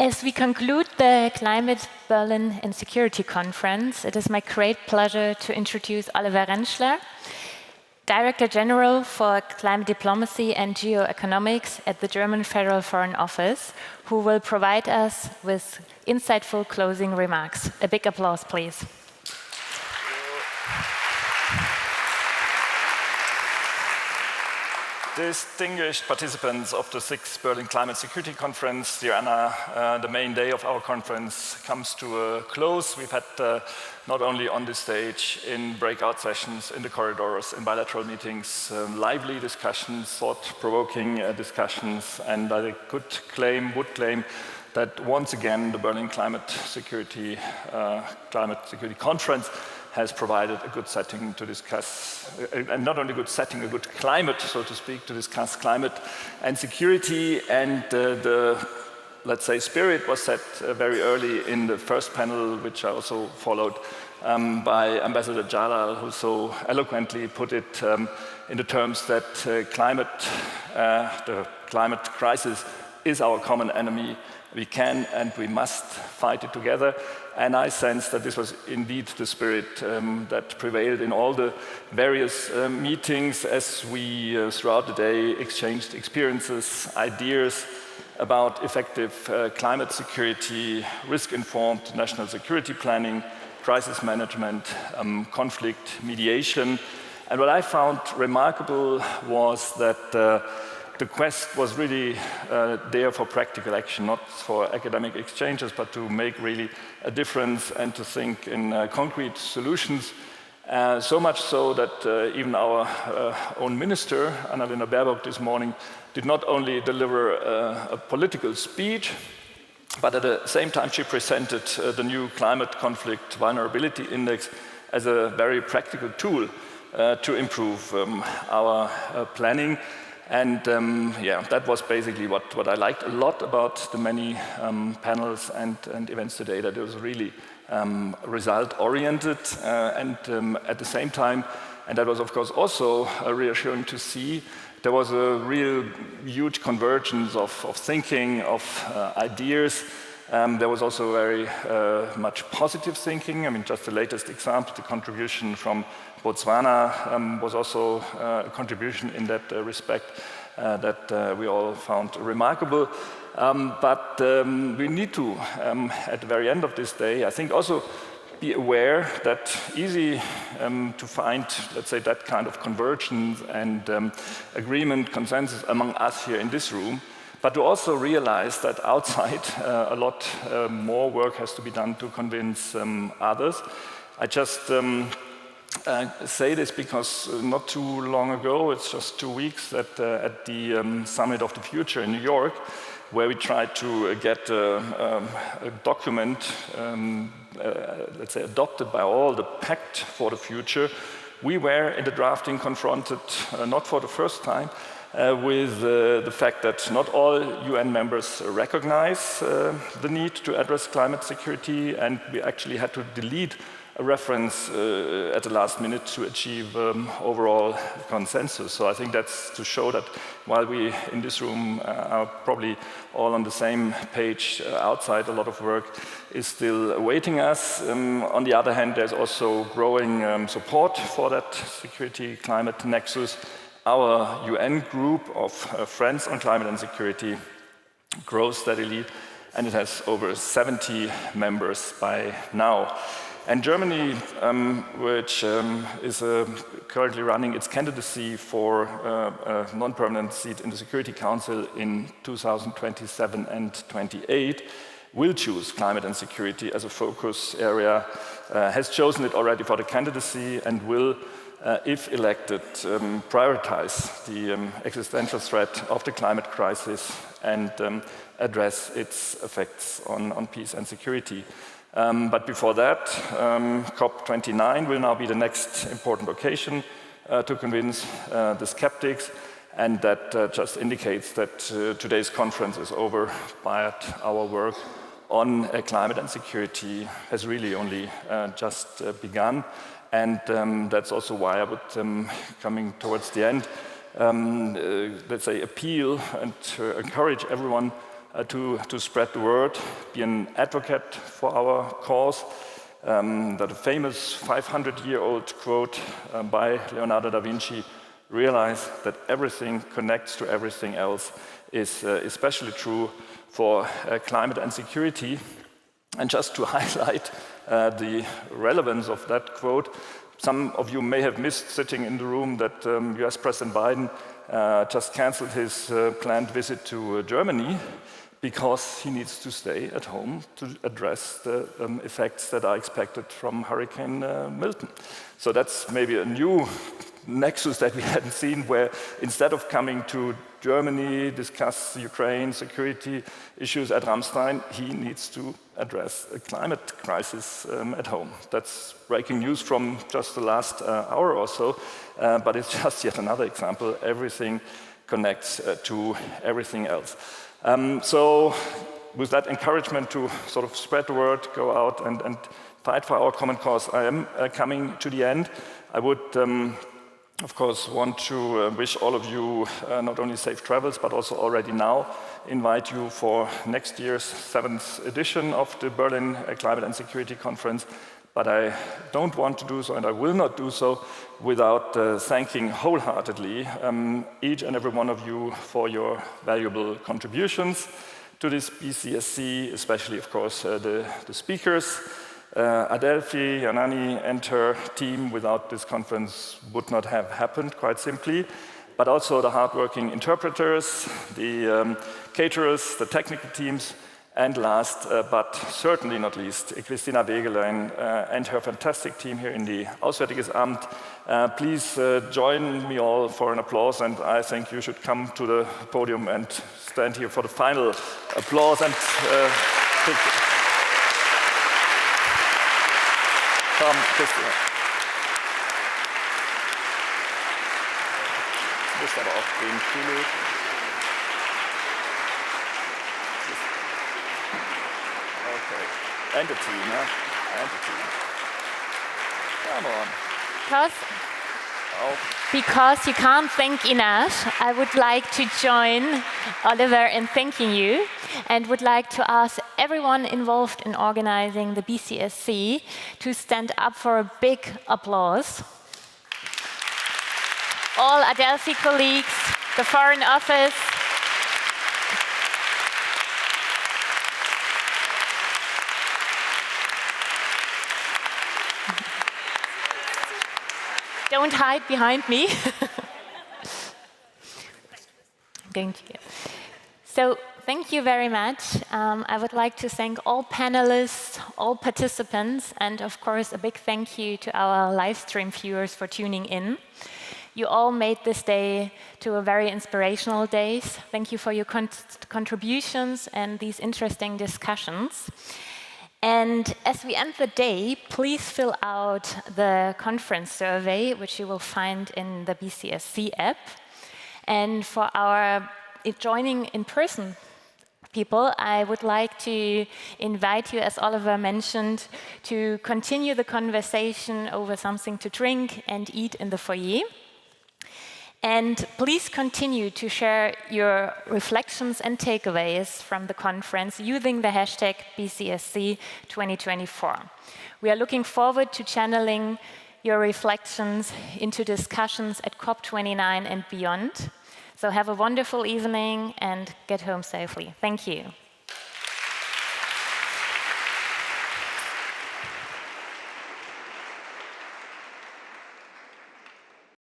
As we conclude the Climate Berlin and Security Conference, it is my great pleasure to introduce Oliver Rentschler, Director General for Climate Diplomacy and Geoeconomics at the German Federal Foreign Office, who will provide us with insightful closing remarks. A big applause, please. Distinguished participants of the 6th Berlin Climate Security Conference, dear Anna, the main day of our conference comes to a close. We've had not only on this stage, in breakout sessions, in the corridors, in bilateral meetings, lively discussions, thought-provoking discussions, and I would claim that once again the Berlin Climate Security Conference has provided a good setting to discuss, and not only a good setting, a good climate, so to speak, to discuss climate and security. And let's say, spirit was set very early in the first panel, which I also followed by Ambassador Jalal, who so eloquently put it in the terms that the climate crisis is our common enemy. We can and we must fight it together. And I sense that this was indeed the spirit that prevailed in all the various meetings as we, throughout the day, exchanged experiences, ideas about effective climate security, risk-informed national security planning, crisis management, conflict mediation. And what I found remarkable was that the quest was really there for practical action, not for academic exchanges, but to make really a difference and to think in concrete solutions. So much so that even our own minister, Annalena Baerbock, this morning did not only deliver a political speech, but at the same time she presented the new Climate Conflict Vulnerability Index as a very practical tool to improve our planning. And that was basically what I liked a lot about the many panels and events today, that it was really result-oriented and at the same time, and that was of course also reassuring to see, there was a real huge convergence of thinking, of ideas. There was also very much positive thinking. I mean, just the latest example, the contribution from Botswana was also a contribution in that respect that we all found remarkable. But we need to, at the very end of this day, I think also be aware that easy to find, let's say, that kind of convergence and agreement, consensus among us here in this room, but to also realize that outside a lot more work has to be done to convince others. I just say this because not too long ago, it's just 2 weeks, that at the Summit of the Future in New York, where we tried to get a document, let's say, adopted by all, the Pact for the Future, we were in the drafting confronted, not for the first time, with the fact that not all UN members recognize the need to address climate security, and we actually had to delete a reference at the last minute to achieve overall consensus. So I think that's to show that while we in this room are probably all on the same page, outside a lot of work is still awaiting us. On the other hand, there's also growing support for that security climate nexus. Our UN group of Friends on Climate and Security grows steadily, and it has over 70 members by now. And Germany, which is currently running its candidacy for a non-permanent seat in the Security Council in 2027 and 28, will choose climate and security as a focus area, has chosen it already for the candidacy, and will, if elected, prioritize the existential threat of the climate crisis and address its effects on peace and security. But before that, COP29 will now be the next important occasion to convince the skeptics, and that just indicates that today's conference is over, but our work on climate and security has really only just begun. And that's also why I would, coming towards the end, let's say, appeal and encourage everyone to spread the word, be an advocate for our cause. That a famous 500-year-old quote by Leonardo da Vinci, realize that everything connects to everything else, is especially true for climate and security. And just to highlight the relevance of that quote, some of you may have missed sitting in the room that US President Biden just canceled his planned visit to Germany because he needs to stay at home to address the effects that are expected from Hurricane Milton. So that's maybe a new nexus that we hadn't seen, where instead of coming to Germany, discuss Ukraine security issues at Ramstein, he needs to address a climate crisis at home. That's breaking news from just the last hour or so, but it's just yet another example. Everything connects to everything else. So with that encouragement to sort of spread the word, go out and fight for our common cause, I am coming to the end. I would of course, want to wish all of you not only safe travels, but also already now invite you for next year's 7th edition of the Berlin Climate and Security Conference. But I don't want to do so, and I will not do so, without thanking wholeheartedly each and every one of you for your valuable contributions to this BCSC, especially, of course, the speakers. Adelphi, Yanani, and her team, without this conference, would not have happened, quite simply. But also the hardworking interpreters, the caterers, the technical teams, and last but certainly not least, Christina Wegelein and her fantastic team here in the Auswärtiges Amt. Please join me all for an applause, and I think you should come to the podium and stand here for the final applause and Komm, Christina. Du bist aber auch den Philipp. Okay. And the team, yeah? And the team. Come on. Because you can't thank enough, I would like to join Oliver in thanking you, and would like to ask everyone involved in organizing the BCSC to stand up for a big applause. All Adelphi colleagues, the Foreign Office, don't hide behind me. So thank you very much. I would like to thank all panelists, all participants, and of course a big thank you to our live stream viewers for tuning in. You all made this day to a very inspirational day. Thank you for your contributions and these interesting discussions. And as we end the day, please fill out the conference survey, which you will find in the BCSC app. And for our joining in person people, I would like to invite you, as Oliver mentioned, to continue the conversation over something to drink and eat in the foyer. And please continue to share your reflections and takeaways from the conference using the hashtag BCSC 2024. We are looking forward to channeling your reflections into discussions at COP29 and beyond. So have a wonderful evening and get home safely. Thank you.